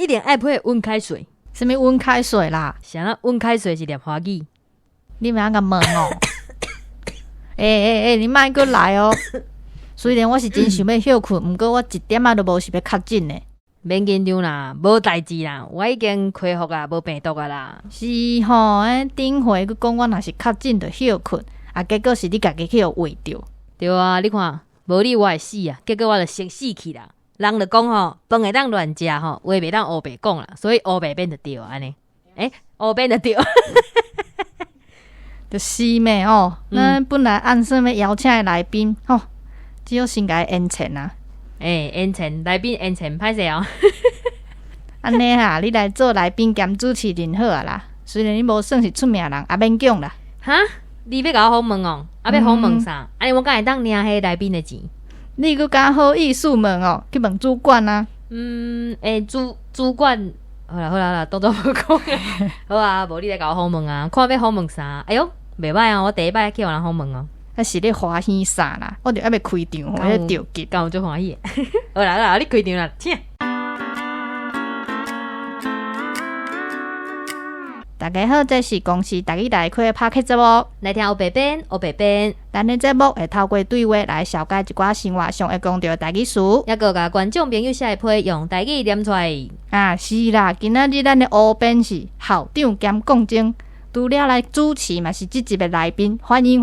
一定爱配温开水。什么温开水啦？啥啊？温开水是念华语。你莫甲问哦。你莫阁来哦。虽然我是真想要休困，毋过我一点仔都无是要较紧的。免紧张啦，无代志啦，我已经恢复啊，无病毒啊啦。是吼，顶回佮讲我若是较紧就休困，结果是你家己去互喂着。对啊，你看，无你我会死啊，结果我就先死去啦。人就讲吼，饭会当乱食吼，话袂当乌白讲啦，所以乌白变就对安尼。乌变就对。就是咩哦，咱本来按算要邀请的来宾吼，只好先甲伊演钱啊。演钱来宾演钱歹势哦。安尼哈，你来做来宾兼主持人好啊啦。虽然你无算是出名人，也免讲啦。哈，你要甲我访问哦？要访问啥？安尼我敢会当领迄来宾的钱？你佫敢好意思问哦？去问主管啊？主管，好啦，当作无讲诶。好啊，无你来甲我访问啊？看要访问啥？哎哟，袂歹啊！我第一摆去互人访问哦。那是咧欢喜啥啦？我着还要开场，我咧着急，敢有足欢喜的。好啦，你开场啦，请。大家好，这是公司台语台开的 Podcast 节目，来听黑白边。咱的节目会透过对话来了解一寡生活上会讲到的台语词，也个甲观众朋友写批用台语念出来。是啦，今仔日咱的乌边是校长兼讲经，除了来主持嘛是这集的来宾，欢迎。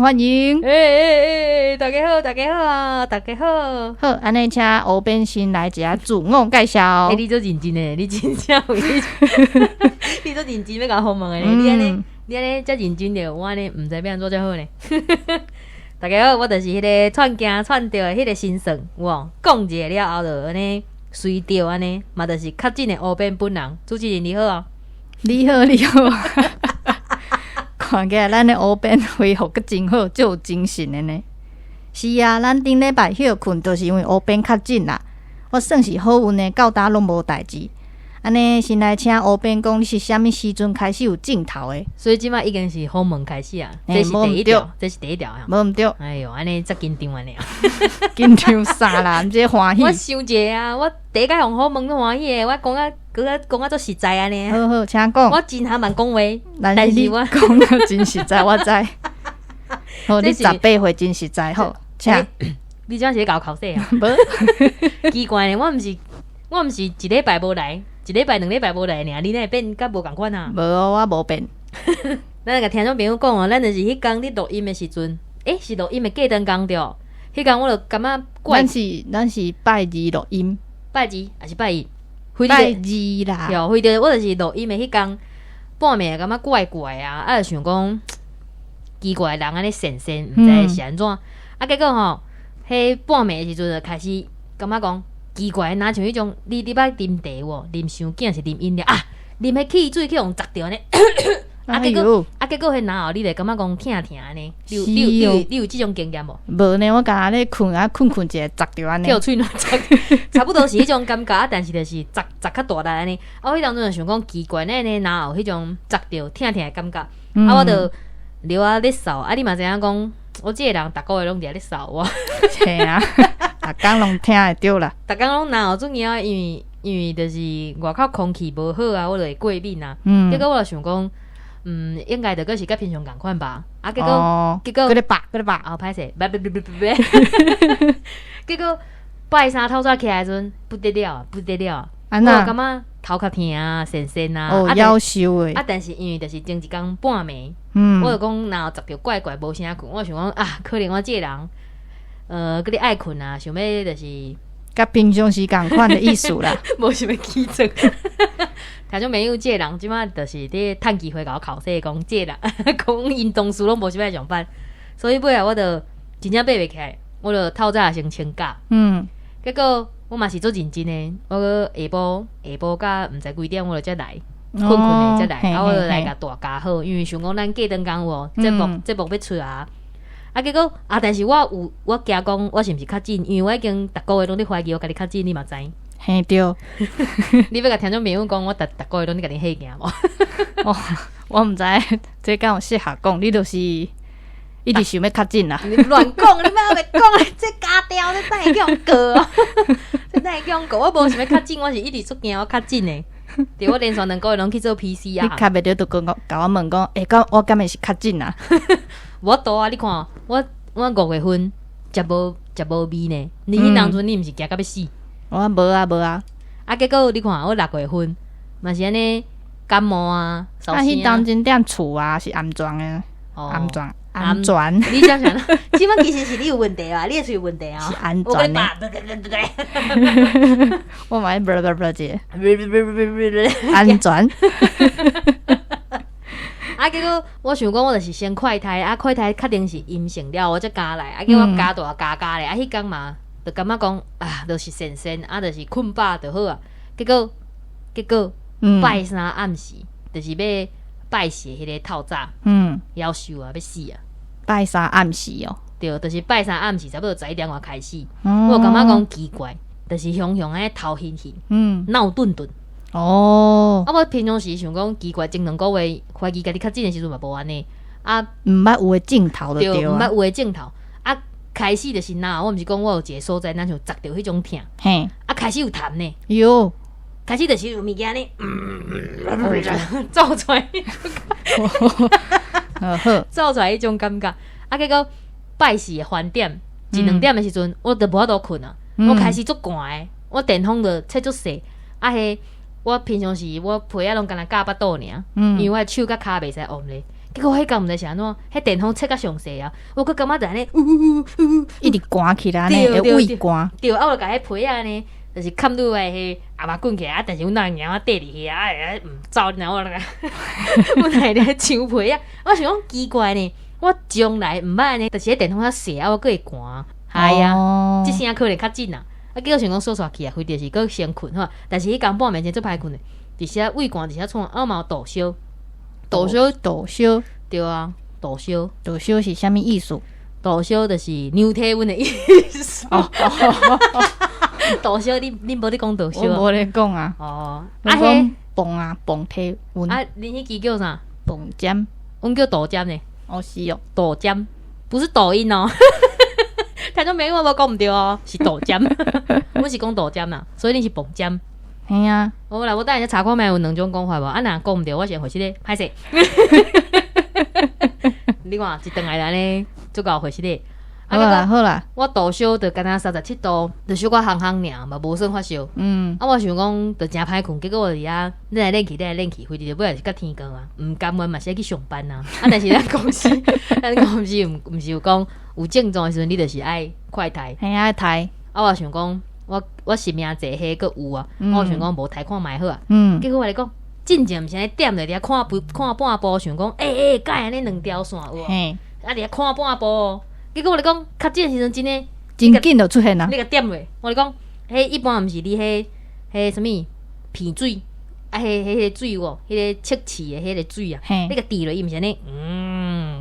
大家好啊，大家好。好，安尼请乌边先来一下自我介绍。你做认真的，你真正有你做认真要甲我访问的，你安尼遮认真的，我安尼毋知要安怎才好呢。大家好，我就是迄个串到的迄个先生，有讲一了后就安尼随着安尼，嘛就是较真的乌边本人。主持人你好啊，你好。看起来咱的乌边恢复得真好，就有精神的呢。是啊，咱顶礼拜休困，就是因为乌边较紧啦。我算是好运的，到达拢无代志。安尼先来请乌边讲，你是啥物时阵开始有镜头的？所以即摆已经是访问开始啊，这是第一条啊。无毋对，哎哟，安尼则紧张安尼啊，紧张啥啦？毋这欢喜。我想者啊，我第一届用访问都欢喜的，我讲啊做实在安尼。好，请讲。我真还蛮讲话，但是我讲得真实在，我知。好，你18岁真实在，好，请。你怎是咧搞考试啊？无，奇怪呢，我毋是一礼拜无来。一礼拜、2礼拜无来尔，你哪会变甲无共款啊？无，我无变。咱甲听众朋友讲哦，咱就是迄天你录音的时阵，是录音的过灯工着。迄天我就感觉怪。咱是拜二录音，拜二还是拜一？拜二啦。有，非得我就是录音的迄天，半暝感觉怪啊，就想讲奇怪人安尼神，毋知是安怎。结果吼，迄半暝的时阵就开始感觉讲。奇怪，哪像迄种你捌啉茶无？啉伤紧是啉饮料啊？啉迄汽水去互砸着呢？结果迄然后你就感觉讲疼安尼。你有即种经验无？无呢，我刚咧困一下砸着安尼。叫喙烂砸，差不多是迄种感觉，但是就是砸较大力安尼。我迄当阵就想讲奇怪呢，然后迄种砸着疼的感觉。我就留咧扫。你嘛知影讲，我即个人逐个月拢伫咧扫我。是啊。逐工拢听会着啦，逐工拢哪有准啊？因为就是外口空气无好啊，我就会过敏啊。结果我就想讲，应该着个是甲平常共款吧。结果嗰啲白，歹势，结果拜三透早起来时阵不得了，我感觉头壳疼啊，神啊，夭寿诶。但是因为就是前一天半暝，我就讲若有十条怪无啥困，我想讲可能我这个人。嗰啲爱困啊，想要就是甲平常时共款的意思啦，无想要起床。听种朋友这个人即摆就是伫趁机会甲我考试，讲这人讲运动书拢无想要上班，所以尾啊我就真正爬袂起来，我就透早先请假。结果我嘛是做认真的，我下晡甲毋知几点我就才来，困的才来，我就来甲大家好，因为想讲咱过灯工有节目要出啊。结果但是我惊讲我是毋是较紧，因为我已经逐个月拢伫怀疑我家己较紧，你嘛知？嘿对。你要甲听众朋友讲，我逐个月拢伫甲你吓惊无？我毋知这敢有适合讲，你就是一直想要较紧啦。你乱讲，你莫要讲，这假掉，这等下叫人告哦，这等下叫人告。我无想要较紧，我是一直出惊我较紧的。对，我连续2个月拢去做你 PCR，卡袂着就甲我问讲，我敢会是较紧啊？我多啊！你看我5月份食无味呢，你迄当阵你毋是惊到要死？我无啊，啊，结果你看我6月份嘛是安尼感冒啊，烧声迄当真踮厝啊是安全诶，安全，你想想，即摆其实是你有问题啊，你的喙有问题啊，是安我跟你全诶。爸，我嘛不者安全。啊，结果我想讲，我就是先快胎，啊，快胎确定是阴性了，我才加来，啊，叫我加大加咧，啊，迄天嘛，就感觉讲啊，就是神，啊，就是困饱就好啊。结果拜三暗时，就是要拜四迄个透早，夭寿啊，要死啊！拜三暗时哦，对，就是拜三暗时差不多11点外开始，我感觉讲奇怪，就是雄安尼头晕，脑顿。哦，啊，我平常时想讲奇怪，前2个月怀疑家己较紧的时阵嘛无安尼，啊，毋捌有诶镜头就对啊，毋捌有诶镜头，啊，开始就是哪，我毋是讲我有一个所在，咱就砸着迄种疼，嘿，啊，开始有痰呢，哟，开始就是有物件呢，走出来，好，走出来迄种感觉，啊，结果拜四的翻点1-2点的时阵，我就无法度困啊，我开始足寒诶，我电风就切足细，啊迄。我平常时我被仔拢干那夹巴肚尔，因为我的手甲骹袂使往咧。结果迄工毋知是安怎，迄电风切甲上细啊，我佫感觉就安尼，一直寒起来呢，会胃寒。对，啊，我就甲迄被仔呢，就是砍入来迄阿妈滚起来，啊，但是阮那娘我缀伫遐，啊，毋走，然后我来，我来咧抢被仔，我想讲奇怪呢，我从来毋捌安尼，就是迄电风较细啊，我佫会寒，系啊，即声可能较紧啊。啊，结果想讲说煞去啊，非得是佫先困吼，但是迄工半暝前最歹困的，伫遐胃寒，伫遐创，啊嘛有肚烧，对啊，肚烧是啥物意思？肚烧就是牛体温的意思。肚烧，你无咧讲肚烧我无咧讲啊。哦，啊迄磅体温。啊，恁迄支叫啥？磅尖，阮叫肚尖呢。哦是哦，肚尖，不是抖音哦。听众朋友我讲毋对哦，是肚尖，阮是讲肚尖啦，所以你是磅尖。嘿啊，好啦，我等下查看觅有2种讲法无，啊，若讲毋对，我先回去咧，歹势。你看一顿来安尼，足够回去咧。好啦，我肚烧就敢若37度，就小可烘尔，嘛无算发烧。啊，我想讲就真歹困，结果我伫遐你来练气，非得尾也是甲天光啊，毋甘愿嘛是要去上班啊。啊，但是咱公司毋是有讲有症状的时阵，你就是爱快胎。嘿啊，胎。啊，我想讲我是命坐迄个有啊，我想讲无胎看卖好啊。结果我来讲，真正毋是安尼点咧，伫遐看半步，想讲敢安尼2条线有无？啊，伫遐看半步哦。结果我来讲，较紧的时阵真诶，真紧就出现啊！你甲点落，我来讲，迄一般毋是你迄什物鼻水，啊，迄个水有，迄个切齿的迄个水啊，你甲滴落，伊毋是安尼，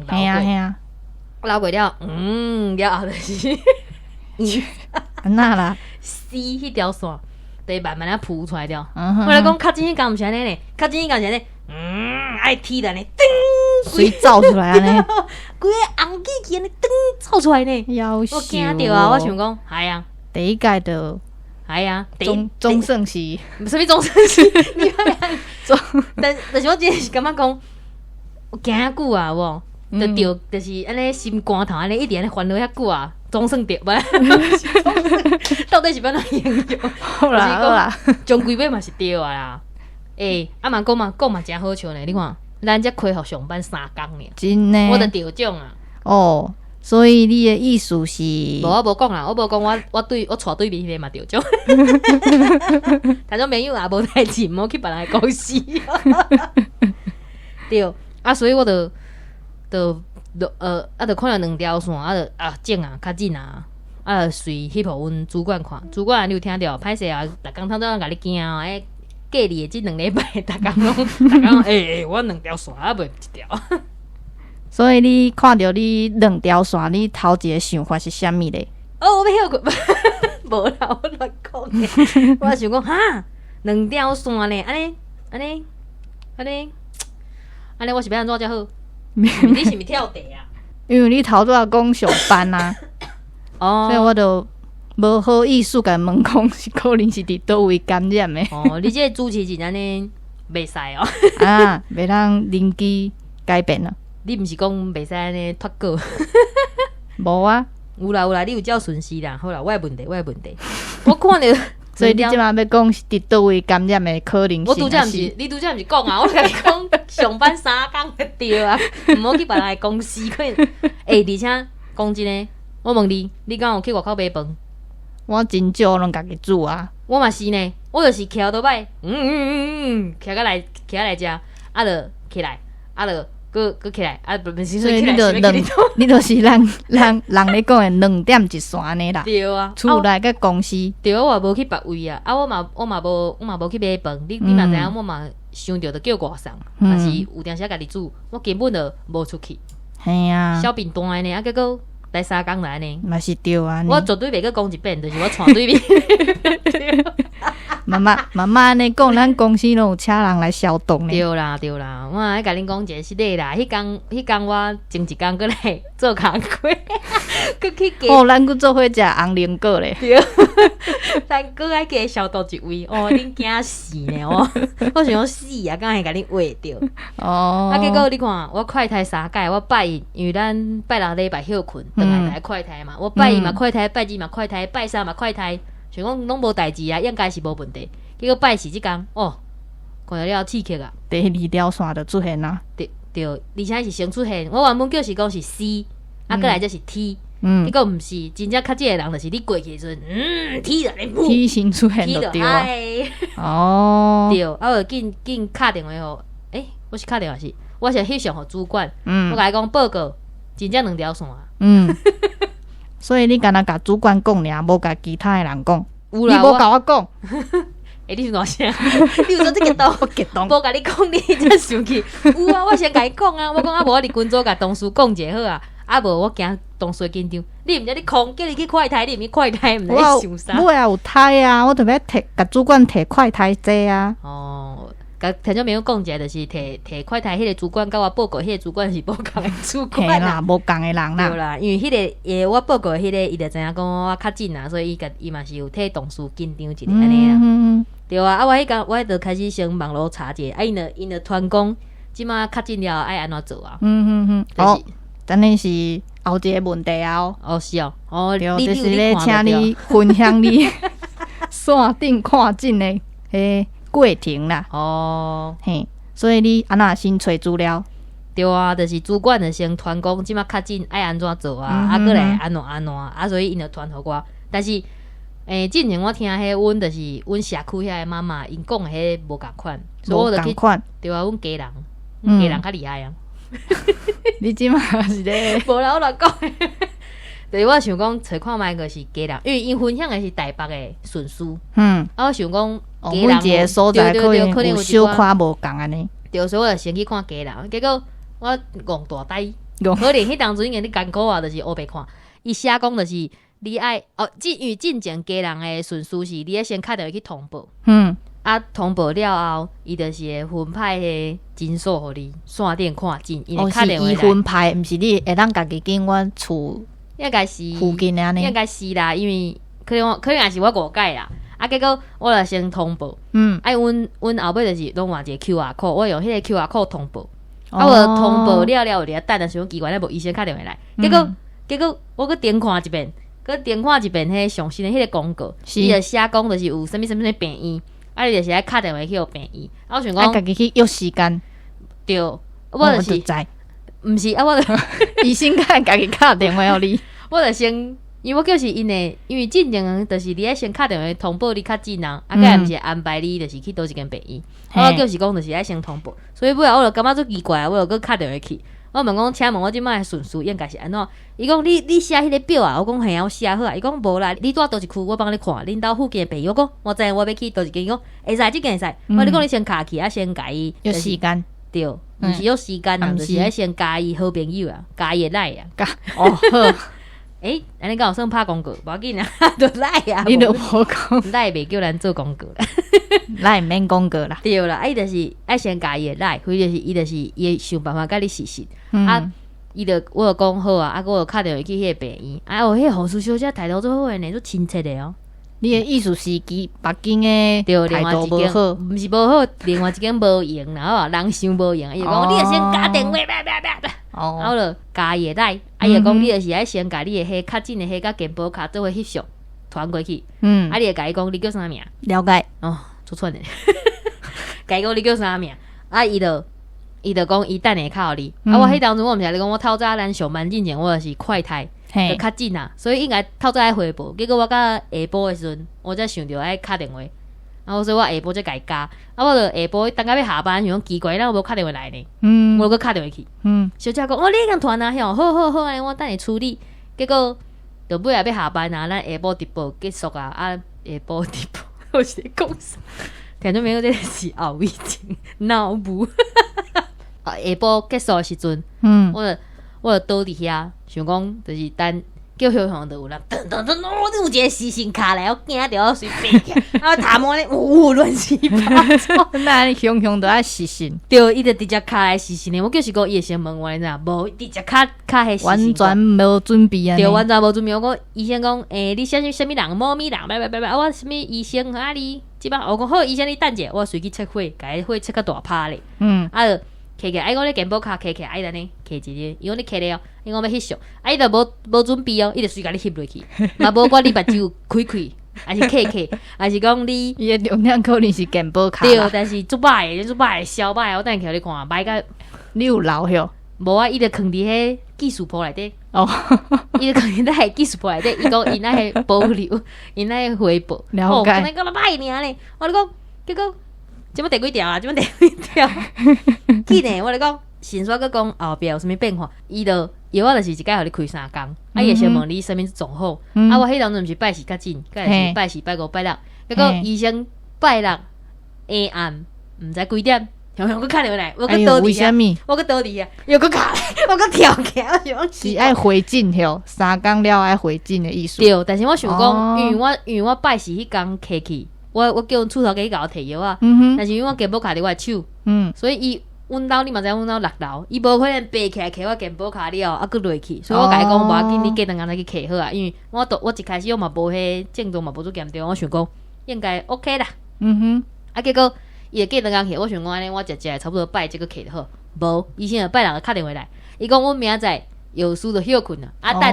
嘿啊，流过了，了后就是安那啦，死迄条线，就慢慢啊浮出来了。我来讲，较紧迄工毋是安尼呢，较紧迄工是安尼，爱踢的呢，叮，水走出来安尼，规个红气气安尼，叮，走出来呢。我惊着啊！我想讲，系啊，第一届就系啊，总算是什么总算是？你但是我真是感觉讲，我惊遐久啊，无，就是安尼心肝头安尼一直安尼烦恼遐久啊，总算着，到底是要哪形容？好啦，终归尾嘛是对啊啦。啊嘛讲嘛真好笑呢，你看，咱才开学上班3工呢，真呢，我就得奖啊。哦，所以你的意思是？无我无讲啦，我无讲我对对面迄个嘛得奖。听众朋友也无代志，毋好去别人的公司。对，啊，所以我就看了2条线，整啊，较紧啊，随翕互阮主管看，主管你有听到？歹势啊，逐工通常甲你惊哦，隔离的即2礼拜，逐工拢我2条线啊，袂1条。所以你看到你2条线，你头一个想法是啥物咧？我要休困，无啦，我乱讲的。我想讲哈，2条线呢，安尼，我是要安怎才好？你是毋是跳地啊？因为你头拄仔讲上班啊，所以我就无好意思甲问讲是可能是伫倒位感染的。哦，你这个主持人安尼袂使哦。啊，袂当临机改变了。你毋是讲袂使安尼脱稿？无啊，有啦有啦，你有照顺序啦。好啦，我的问题，我看着。所以你即马要讲是伫倒位感染的可能性？我拄则毋是，你拄则毋是讲啊？我甲你讲，上班3工就对啊，毋好去别人的公司。可能而且讲真诶，我问你，你敢有去外口买饭？我真少拢家己煮啊。我嘛是呢，我就是徛倒摆，徛到来食，啊，就起来，啊，就搁起来，啊，不是所以起来，你就是人咧讲的2点一线安尼啦。对啊，厝内甲公司。对，我也无去别位啊，啊，我嘛无去买饭。你嘛知影，我嘛想着就叫外送，但是有当时家己煮，我根本就无出去。嘿啊，小便当安尼，啊，结果来3工来安尼，嘛是对啊。我绝对袂去讲一遍，就是我传对面。妈妈安尼讲，咱公司拢有请人来消毒呢。对啦，我爱甲恁讲一个实例啦。迄工我前一工过来做工课，搁去加。哦，咱搁做伙食红菱果咧。对，咱搁爱加消毒一位。哦，恁惊死呢哦！我想讲死啊，敢会甲恁画着。哦。啊，结果你看，我快筛3届，我拜一，因为咱拜6礼拜休困，倒来快筛嘛。我拜一嘛快筛，拜2嘛快筛，拜3嘛快筛。想讲拢无代志啊，应该是无问题。结果拜4即工，哦，看到了刺激啊！第2条线就出现啦。对，而且是先出现。我原本叫是讲是 C， 啊，过来则是 T， 结果毋是，真正较即个人就是你过去的时阵，T 就来噗 ，T 先出现就对啊。哦，对，啊，我紧敲电话互，我是敲电话是，我是翕相互主管，我甲伊讲报告，真正2条线。所以你敢若甲主管讲尔，无甲其他的人讲。有啦，你无甲我讲。你是哪声？你有做这激动？激动。无甲你讲，你才生气。有啊，我先甲你讲啊，我讲啊，无我伫群组甲同事讲者好啊，啊无我惊同事紧张。你毋知你空叫你去快筛，你毋去快筛，毋知你想啥？我也有胎啊，我特别甲主管摕快筛剂啊。哦。甲听众朋友讲一下，就是摕快筛迄个主管甲我报告，迄个主管是无共的主管啦，无共的人啦。对啦，因为迄个我报告迄个，伊就知影讲我较紧啊，所以伊嘛是有替同事紧张一下安尼啊。对啊，啊我迄工我就开始先网络查者，啊因就传讲，即马较紧了爱安怎做啊？哦，等于是后一个问题啊。哦是哦，哦对，就是咧，请你分享你线顶看诊的迄过程啦。哦，嘿，所以你安怎先找资料？对啊，就是主管就先传讲，即马较紧爱安怎做啊？啊，过来安怎啊？所以因就传互我。但是，之前我听迄阮就是阮社区遐个妈妈因讲的迄无共款，所以我就去对啊，阮家人较厉害啊。你即马是咧？无啦，我乱讲。对，我想讲找看卖个是家人，因为因分享的是台北的顺序。啊，我想讲家人，每一个所在可能有小可无共安尼。对，所以我就先去看家人，结果我戆大呆，可能迄当阵已经你艰苦啊，就是黑白看。伊写讲就是你爱因为进前家人的顺序是，你爱先打电话去通报。啊，通报了后，伊就是会分派迄诊所互你线顶看诊，伊会打电话来。是伊分派，毋是你会当家己经阮厝。应该是附近安尼，应该是啦，因为可能也是我误解啦。啊，结果我就先通报。阮后尾就是拢换一个 QR code， 我用迄个 QR code 通报。啊，我通报了，有伫遐等，想奇怪，咧无医生打电话来。结果我搁点看一遍，迄上新的迄个广告，伊就写讲就是有啥物病院，啊，你就是爱打电话去互病院。啊，我想讲，家己去约时间。对，我就是。毋是啊，我就医生敢家己打电话互你，我就先，因为我就是因的，因为进前就是你爱先打电话通报你较近人，啊，个毋是安排你就是去倒一间病院，我就是讲就是爱先通报，所以尾后我就感觉足奇怪，我就搁打电话去，我问讲，请问我即摆的顺序应该是安怎？伊讲你写迄个表啊，我讲嘿啊，我写好啊，伊讲无啦，你住倒一区，我帮你看，恁兜附近的病院，我讲我知我要去倒一间，伊讲会使即间会使，我你讲你先卡去啊，先甲伊有时间。对，毋是有时间啊，就是爱先加伊好朋友啊，加伊的赖啊，哦好，安尼敢有算拍广告，无要紧啊，就赖啊，你都无讲，赖袂叫咱做广告啦，赖毋免广告啦，对啦，伊就是爱先加伊的赖，或者是伊就是伊想办法甲你实啊，我就讲好啊，我就敲电话去迄个病院，迄个护士小姐态度做好诶呢，做亲切诶哦。你的意思是北京的对，另态外一间度无好，毋是无好，另外一间无用，然后人伤无用，伊就讲你著先打电话，啊，我就加伊个伊就讲你著是爱先甲你的迄较近的迄甲健保卡做伙翕相传过去，啊，你就甲伊讲你叫啥名？了解。哦，出串的，甲伊讲你叫啥名？啊，伊就讲伊等下敲互你，啊，我迄当阵我毋是你讲我透早咱上班进前我就是快胎。就较紧啊，所以应该透早爱回报。结果我到下晡的时阵，我才想着爱敲电话，然后所以我下晡才甲伊加。啊，我就下晡等到要下班，想讲奇怪，咱有无敲电话来呢？我搁敲电话去。小姐讲，你已经传啊，吼，好，安尼我等下处理。结果就尾仔要下班啊，咱下晡直播结束啊，下晡直播，我是在讲啥？听众朋友，这是后尾症脑雾。下晡结束的时阵，我就倒伫遐，想讲就是等叫消防就有人，你有一个死神卡来，我惊着我随爬起来，啊，头毛咧，乱七八糟。那你熊熊都爱死神，对，伊就直接卡来死神的。我就是讲伊会先问我，你知影无？直接卡迄死神。完全无准备啊！对，完全无准备。我讲医生讲，你啥物人？猫咪人？我啥物医生啊？你即摆我讲好，医生你等者，我随去测血，甲迄血测较大拍咧。啊。摕起来，我咧健保卡摕起来，安尼摕一个，伊讲你摕了，伊讲要翕相，伊就无准备哦，伊就随甲你翕落去，嘛无管你目睭开，还是摕，还是讲你伊的容量可能是健保卡，对，但是足歹的，小歹的，我等下去你看，歹甲你有留哟？无啊，伊就藏伫迄技术簿内底，伊就藏伫迄技术簿内底，伊讲伊那个保留，伊那个回报，了解，可能讲了歹尔咧，我讲结果。即摆第几条啊？即摆第几条？去呢？我咧讲，先说佮讲后壁有啥物变化？伊我就是一摆互你开3工，伊会先问你啥物状况。啊，我迄当阵毋是拜四较紧，佮是拜四、拜五、拜六。结果医生拜六下暗，毋知几点，向佮敲电话来，我佮倒伫遐，我佮倒伫遐，又佮敲，我佮跳起来，我想是爱回诊吼，3工了爱回诊的意思。对，但是我想讲，因为我拜四迄工客去。我叫厝头家去甲我摕药啊，但是因为我健保卡伫我的手，所以阮兜你嘛知阮兜6楼，伊无可能爬起来摕我健保卡了，啊佫落去，所以我甲伊讲无要紧，你过2工再去摕好啊，因为我一开始我嘛无迄症状嘛无做严重，我想讲应该 OK 啦，啊结果伊就过2工摕，我想讲安尼我食差不多拜这个摕就好，无医生就拜6个敲电话来，伊讲阮明仔载。药师就休困了，等下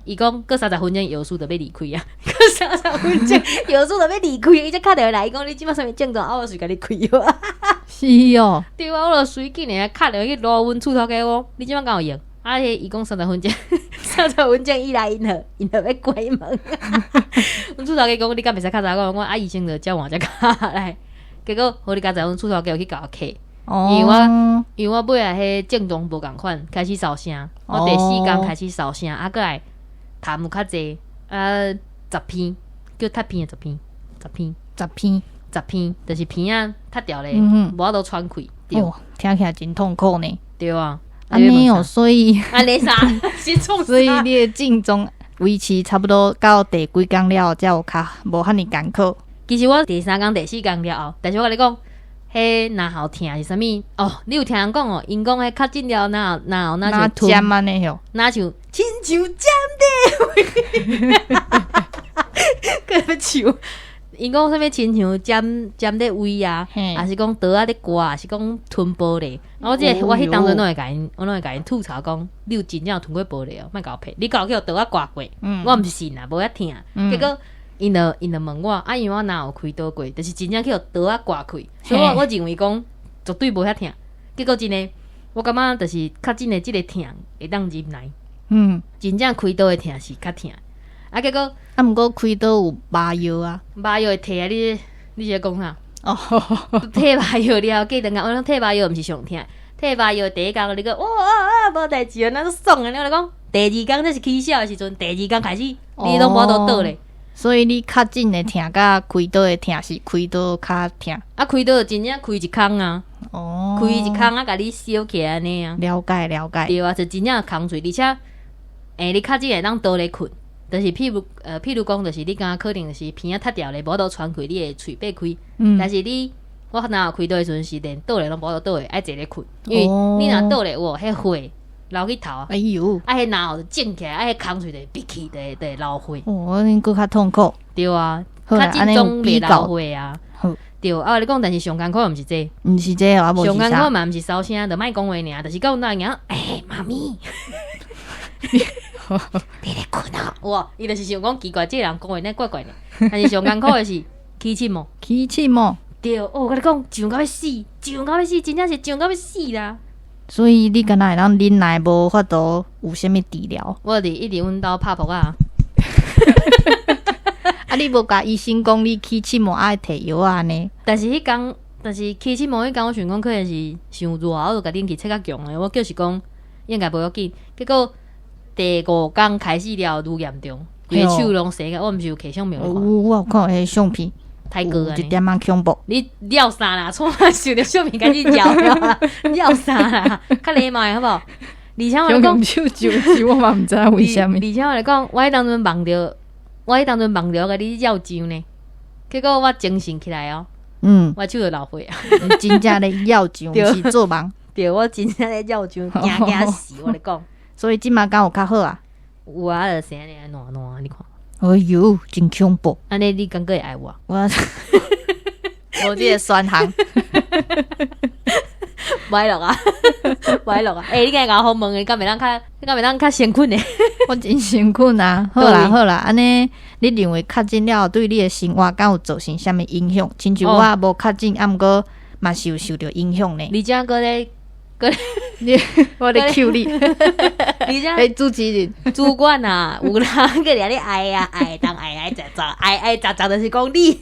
伊讲过30分钟药师就要离开啊，过30分钟药师就要离开，伊才敲电话来，伊讲你即摆啥物症状，我随甲你开药啊。是哦，对啊，我就随紧诶敲电话去拉阮厝头家讲，你即摆敢有用？啊，伊讲30分钟，30分钟以来因就要关门。阮厝头家讲你敢袂使敲查我医生就叫我才敲来，结果互你家在阮厝头家有去甲我客。因为我尾仔迄症状无共款，开始烧声，我第4工开始烧声，啊，过来痰有较济，10片，叫塌片的10片，就是片啊塌掉咧，无法度喘气。哦，听起来真痛苦呢。对啊，安尼哦，所以安尼啥？是创啥？所以你的症状维持差不多到第几工了，才有较无遐尼艰苦。其实我第3工、第4工了后，但是我甲你讲。迄若好听是啥物？哦，你有听人讲哦？因讲迄较紧了，哪像尖安尼吼，哪像亲像尖的，个像因讲啥物亲像尖的胃啊，还是讲刀啊咧刮，还是讲吞玻璃？我迄当阵拢会甲因吐槽讲，你有真正有吞过玻璃哦？莫甲我骗，你搞去刀啊刮过，我毋是信啊，无遐听。结果。因就问我，因为我哪有开刀过，就是真正去刀啊刮开，所以我认为讲绝对无遐疼。结果真诶，我感觉就是较真诶，即个疼会当入来。真正开刀诶疼是较疼。啊，结果毋过开刀有麻药啊，麻药会摕啊，你是讲啥？哦，摕麻药了，过2工，我讲摕麻药毋是上疼，摕麻药第1工你讲哇无代志啊，那爽啊！你讲第2工这是起笑诶时阵，第2工开始你拢无法度倒咧。所以你较紧的疼，甲开刀的疼是开刀较疼。啊，开刀真正开一空啊！开一空啊，甲你烧起来安尼啊。了解。对啊，就真正空喙，而且你较紧会当倒咧困，就是譬如讲，就是你敢可能就是鼻啊塌掉咧，无倒喘气，你会喙闭开。但是我若有开刀的时阵是连倒咧拢无倒倒咧，爱坐咧困，因为你若倒咧，迄血流去头啊，哎呦，迄然后就肿起来，迄空喙就闭起，就流血。哦，恁搁较痛苦。对啊，好啦较紧总袂流血啊。好，对，啊，我跟你讲，但是上艰苦毋是这毋是这个，啊，无上艰苦是啥？嘛毋是烧声，就莫讲话尔，就是讲那样，妈咪，你咧困啊？哇，伊就是想讲奇怪，这个人讲话那怪怪的，但是上艰苦的是起气毛。起气毛。对，我跟你讲，上到要死，上到要死，真正是上到要死啦！所以你敢若会当忍耐无法度有啥物治疗？我伫一直阮兜拍扑啊。啊，你无甲医生讲你起气毛爱摕药啊呢？但是起气毛迄工，我想讲可能是伤热，我就甲恁去切较强诶。我就是讲应该无要紧，结果第5工开始了愈严重，规个手拢生个，我毋是有摕相片看，我有看迄相片，太过啊！有一点仔恐怖。你尿啥啦？错啊，想着相片赶紧尿啦，尿啥啦？较礼貌诶好无好？而且我来讲，手就是我嘛毋知为虾米。而且我来讲，我迄当阵梦着甲你药浆呢，结果我精神起来哦，我手就流血啊！真正咧药浆，毋是做梦。对，我真正咧药浆，惊死我咧讲。所以即马敢有较好啊？有啊，就生咧暖暖，你看。哎呦，真恐怖！安尼你敢个会爱我？我即个酸行。歹落啊，歹落啊！你今日甲我好问诶，敢袂当较先困诶？我真辛苦啊！好啦好啦，安尼你认为较诊了对你诶生活敢有造成啥物影响？亲像我无较诊，啊毋过嘛是有受到影响呢。你正个咧，我咧 Q 你，你正诶主持人主管啊，有人个咧爱啊爱，当爱杂杂，就是讲你。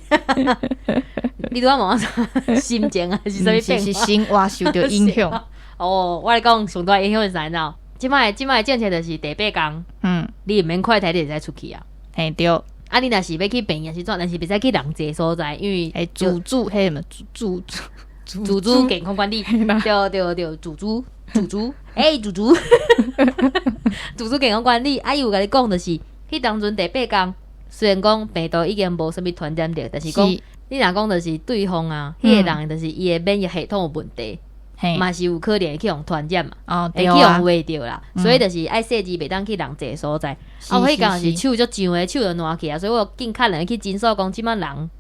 你拄仔问我啥心情啊？是啥物变化？是生活受到影响。哦，我来讲上大影响是啥你知道？即摆政策就是第8工，你毋免快摕，你会使出去啊。嘿对，啊，你若是要去病院是怎？但是袂使去人济所在，因为自主迄什么自主健康管理，对，自主，自主健康管理。啊，伊有甲你讲，就是迄当阵第8工，虽然讲病毒已经无啥物传染着，但是讲你若讲就是对方啊，迄个人就是伊的免疫系统有问题，嘛是有可能会去互传染嘛，会去互喂着啦。所以就是爱细致，袂当去人济所在。啊，我迄工是手足上诶，手就烂起啊，所以我紧敲人去诊所讲，即摆人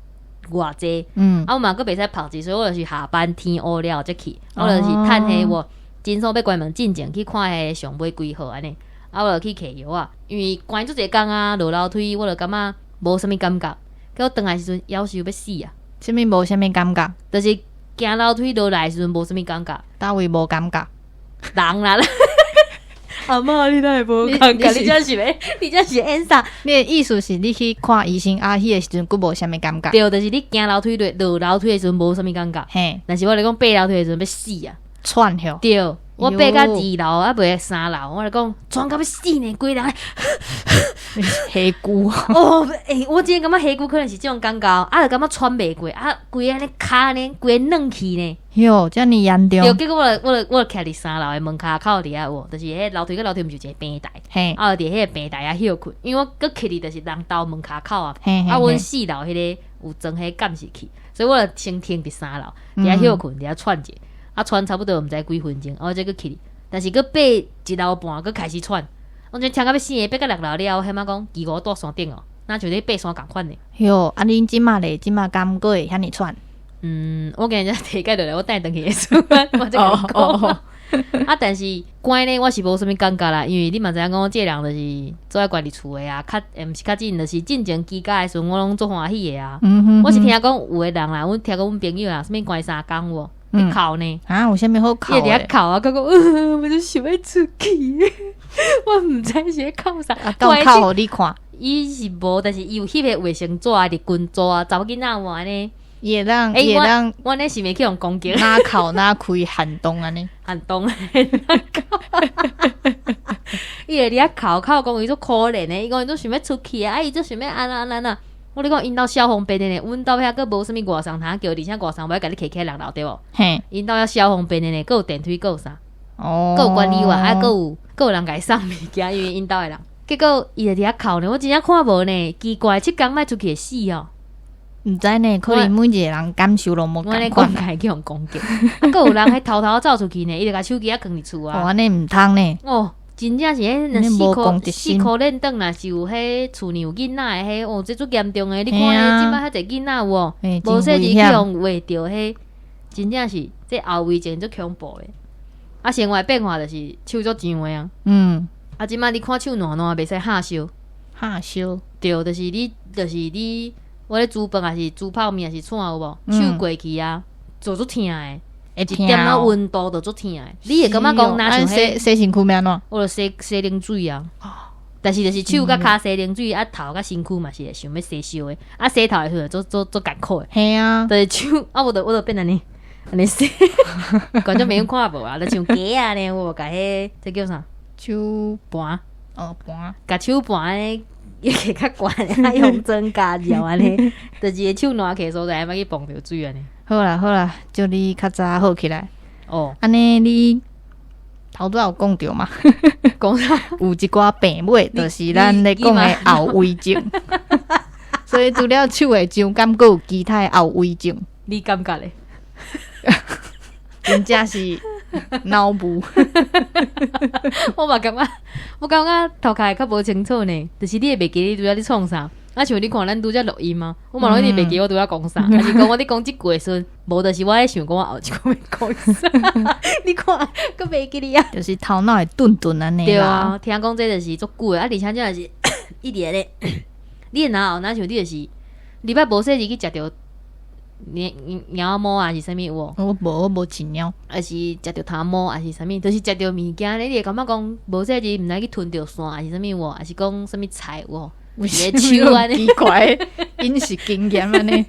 偌济，啊，我嘛佫袂使拍字，所以我就是下班天黑了才去，我就是趁迄我诊所要关门进前去看迄上尾几号安尼，啊，我就去摕药啊，因为关足侪工啊，落楼梯我就感觉无啥物感觉。结果转来时阵，夭寿要死啊！啥物无啥物感觉？就是行楼梯落来时阵无啥物感觉，倒位无感觉？人啦！阿嬷，你哪会无感觉？你这是演啥？你的意思是你去看医生啊？迄个时阵佫无啥物感觉？对，就是你行楼梯落楼梯的时阵无啥物感觉。嘿，但是我来讲爬楼梯的时阵要死啊！窜吼！对，我爬到2楼啊，袂3楼，我来讲喘到要死呢，规人黑骨哦，我真感觉黑骨可能是这种感觉，啊，就感觉喘袂过，啊，规安尼骹呢，规软去呢。哟，遮尔严重。对，结果我徛伫3楼的门骹口底下有，就是迄楼梯跟楼梯毋是有一个平台，啊，伫迄个平台啊休困，因为我搁徛伫就是人兜门骹口啊，啊，阮4楼迄个有装迄监视器，所以我就先停伫3楼，伫遐休困，伫遐喘者，啊，喘差不多毋知几分钟，我再搁徛，但是搁爬1楼半，搁开始喘。我真听到要死的，爬到6楼了，迄摆讲伊我住山顶哦，那就咧爬山共款的。哟，啊，恁即马敢过会遐尔喘？我今日提解落来，我等去会出，我再甲你讲。啊，但是关呢，我是无啥物感觉啦，因为你嘛知影讲，我这人就是做爱管理厝的啊，毋是较紧，就是进前居家的时阵，我拢做欢喜的啊。我是听讲有的人啦，我听讲阮朋友啦，啥物关3工无？你哭呢？啊，有啥物好哭的？伊伫遐哭啊，讲我就想要出去，我毋知是咧哭啥。啊，敢哭互你看？伊是无，但是伊有翕个卫生纸啊，伫军纸啊，查某囡仔换安尼。也让我呢是袂去用攻击，哪哭哪开寒冬安尼，寒冬。伊会伫遐哭讲伊足可怜的，伊讲伊都想要出去啊，伊都想要安啊。我咧讲因兜消防兵的呢，阮兜遐佫无啥物外送通叫，而且外送要甲你摕起6楼对无？嘿，因兜遐消防兵的呢，佫有电梯，佫有啥？哦，佫有管理员，啊，佫有人甲伊送物件，因为因兜的人。结果伊就伫遐哭呢，我真正看无呢，奇怪，7工莫出去会死哦。毋知呢，可能每一个人感受拢无我咧共款。讲开去互攻击，啊，佫有人还偷偷走出去呢，伊就甲手机放伫厝哦，啊。安尼毋通呢。哦，真正是迄安尼无公4德心箍链凳若是有迄厝里有囡仔的迄，哦，这足严重诶！你看嘿啊咧，即摆遐侪囡仔有无？嘿无说是去真危险用画着迄，真正是这后遗症足恐怖诶。啊，生活变化就是手足痒诶啊！嗯，啊，即摆你看手烂烂，袂使下烧，哈烧。对，就是你，我咧煮饭还是煮泡面还是串有无？嗯手过去啊，做足疼诶。会一点仔疼哦。温度就足疼诶，你会感觉讲若像迄，洗身躯要安怎？我就洗冷水啊。但是就是手甲骹洗冷水，啊头甲身躯嘛是会想要洗烧诶，啊洗头诶时阵做艰苦诶，嘿啊，就是手啊我就变安尼洗，观众朋友看无啊，就像鸡啊呢，我甲迄这叫啥手盘，盘。甲手盘诶。伊摕较悬，啊用针加料安尼，就是手烂起所在，莫去碰着水安尼。好啦，祝你较早好起来。哦，安尼你头拄有讲着嘛？讲啥？有一寡病尾，就是咱咧讲的后遗症。所以除了手会痒，敢佫有其他的后遗症，你感觉咧？真正是脑雾。我嘛感觉，我感觉头壳会较无清楚呢。就是你会袂记你拄则咧创啥，啊像你看咱拄则录音嘛，我嘛拢一直袂记我拄则讲啥，还是讲我咧讲即句的时阵，无就是我咧想讲我后一句要讲啥。你看，佫袂记你啊？就是头脑会顿安尼啦。对啊，听讲这就是足久的，啊而且这也是一直咧，你若后若像你就是礼拜无说日去食着猫毛啊，是啥物有无？我无饲猫。还是食着头毛，还是啥物？就是食着物件咧，你会感觉讲无说日毋知去吞着线，还是啥物有无？还是讲啥物菜有无？为什么手安尼奇怪的饮食经验安尼？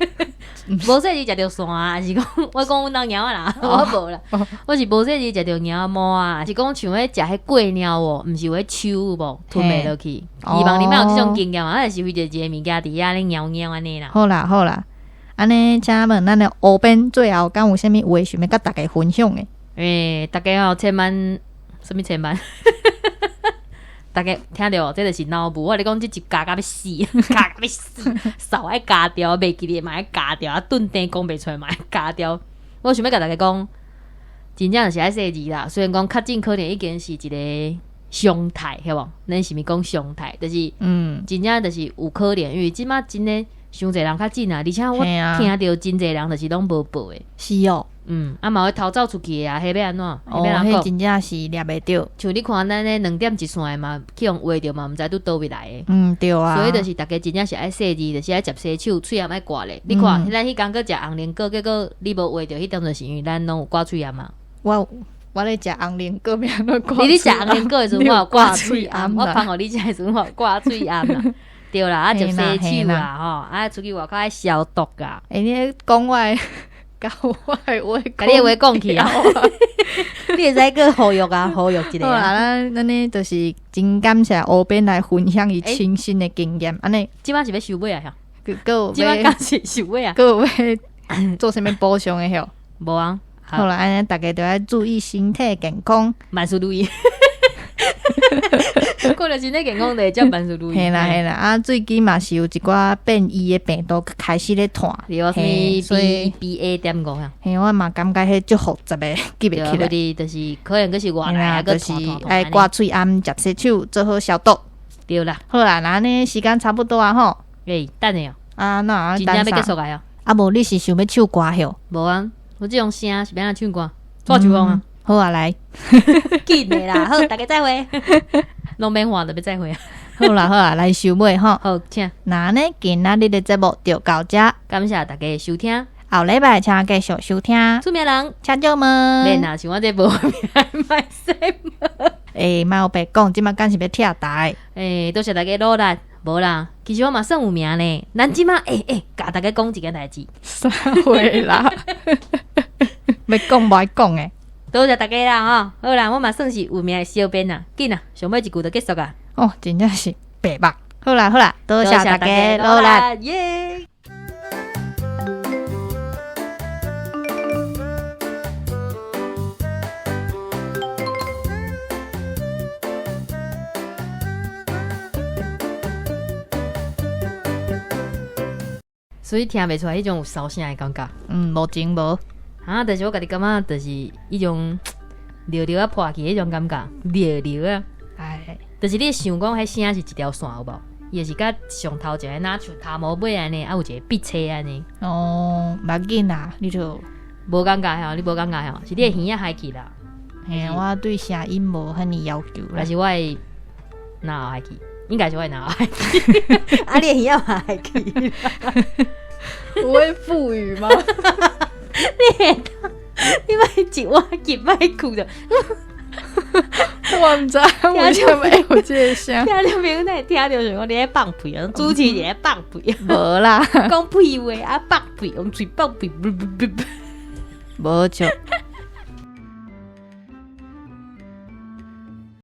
无说日食着线啊，还是讲我讲阮兜猫啊啦，我无啦，我是无说日食着猫毛啊，还是讲像迄食迄过猫哦，毋是有迄手有无吞袂落去？希望你莫有即种经验啊，啊是为着一个物件伫遐咧猫猫安尼啦。好啦，安尼请问咱的乌边最后敢有啥物话想要甲大家分享的？大家吼千万，什么千万？大家听到这就是脑雾，我咧讲即集加到要死，加到要死，扫爱加掉，袂记哩嘛爱加掉，啊顿定讲袂出来嘛爱加掉。我想要甲大家讲，真正就是爱说字啦。虽然讲较近可能已经是一个常态，晓无？咱是物讲常态，就是真正就是有可能，因为即马真诶伤侪人较近啊，而且我嘿啊听到真侪人就是拢无报诶。是哦，啊嘛会偷走出去的啊，迄要安怎？哦，要安怎讲？迄真正是掠袂着。像你看咱咧2点一线的嘛，去用画着嘛，毋知拄倒位来的。对啊。所以就是大家真正是爱洗字，就是爱接洗手，喙也爱刮咧。你看，咱迄工佫食红莲糕，结果你无画着，迄当就是因为咱拢有刮喙炎嘛。我咧食红莲糕，免安怎刮。你食红莲糕的时阵，我有刮喙炎，啦我放互你食的时阵，我有刮喙炎啦。对啦，啊，接洗手嘿啦啦，吼，啊，出去外口爱消毒啊。你讲我的，甲我的话，甲你的话讲去啊，你会使个呼吁啊，呼吁一好啦，个啊。咱呢就是真感谢乌边来分享伊亲身的经验，安尼，即摆是要收尾啊，佫即摆刚是收尾啊，佫有要做啥物补充的吼？无啊。好啦，安尼大家都要注意身体健康。万事如意。看到身体健康就会叫万事如意。嘿啦，啊，最近嘛是有一寡变异的病毒开始咧传，对啊，什么所以 BA.5啊？嘿，我嘛感觉迄足复杂的，记对啊，袂起来。迄就是可能佫是外来啊，就是佫传爱刮喙暗、食洗手，做好消毒。对啦。好啦，那呢时间差不多啊吼。等下哦，啊，那真正要结束啊哦。啊，无你是想要唱歌吼？无啊，我即种声是要安怎唱歌？抓球风啊！好啊，来，紧的啦，好，大家再会。拢免话，就要再会啊。好啦，来收尾吼。好，请。那呢，今仔日的节目就到这，感谢大家的收听。后礼拜请继续收听。出名人，请叫们。免啦，像我这无名，卖什莫有白讲，即马敢是要跳台。多谢大家努力。无啦，其实我嘛算有名呢。咱即马甲大家讲一件代志。啥话啦？要讲无爱讲诶。多谢大家啦吼，好啦，我嘛算是有名的小编啦，紧啦，上尾一句就结束啊。哦，真正是白目。好啦，多谢大家努力，耶！所以听袂出来迄种有烧声的感觉。无情无。啊，但是我家己感觉，就是迄种溜溜啊破去迄种感觉，溜溜啊，哎，就是你想讲迄声是一条线有无？伊就是甲上头一个若像头毛尾安尼，啊有一个笔车安尼。哦，目紧啦，你就无感觉吼，你无感觉吼，是你的耳仔嗨去啦。嘿，我对声音无遐尼要求啦还。是我的脑海去，应该是我的脑海去。啊，你的耳仔嘛海去。不会腹语吗？你莫一碗入莫哭着，我唔知，我就没有这个声。听到朋友那听到想讲你在放屁啊，主持人在放屁，无啦，讲屁话啊放屁，用嘴放屁，无错。